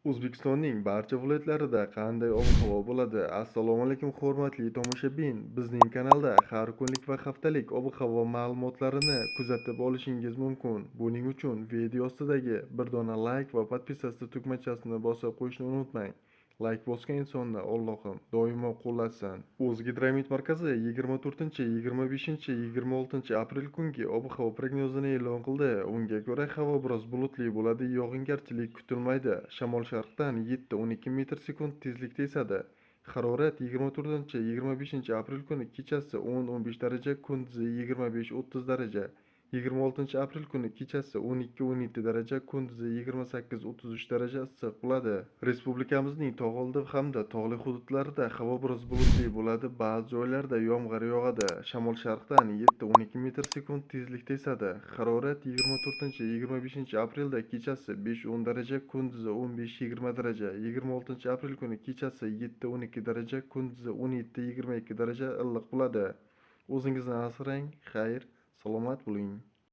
O'zbekistonning barcha viloyatlarida qanday ob-havo bo'ladi? Assalomu alaykum, hurmatli tomoshabin. Bizning kanalda har kunlik va haftalik ob-havo ma'lumotlarini kuzatib olishingiz mumkin. Buning uchun video ostidagi bir dona like va podpisatsiya tugmachasini bosib qo'yishni unutmang. Like bosgan insonni Allohim doimo qo'llasin. O'zgidromet markazi 24, 25, 26 aprel kungi ob-havo prognozini e'lon qildi. Unga ko'ra havo biroz bulutli bo'ladi, yog'ingarchilik kutilmaydi. Shamol sharqdan 7-12 metr sekund tezlikda esadi. Harorat 24, 25 aprel kuni kechasi 10-15 daraja, kunduzi 25-30 daraja. 26 aprel kuni kechasi 12-17 daraja, kunduzi 28-33 daraja issiq bo'ladi. Respublikamizning tog' oldi hamda tog'li hududlarida havo biroz bulutli bo'ladi, ba'zi joylarda yomg'ir yog'adi. Shamol sharqdan 7-12 metr sekund tezlikda esadi. Harorat 24-25 aprelda kechasi 5-10 daraja, kunduzi 15-20 daraja. 26 aprel kuni kechasi 7-12 daraja, kunduzi 17-22 daraja illiq bo'ladi. O'zingizni asrang, xayr, salomat bo'ling.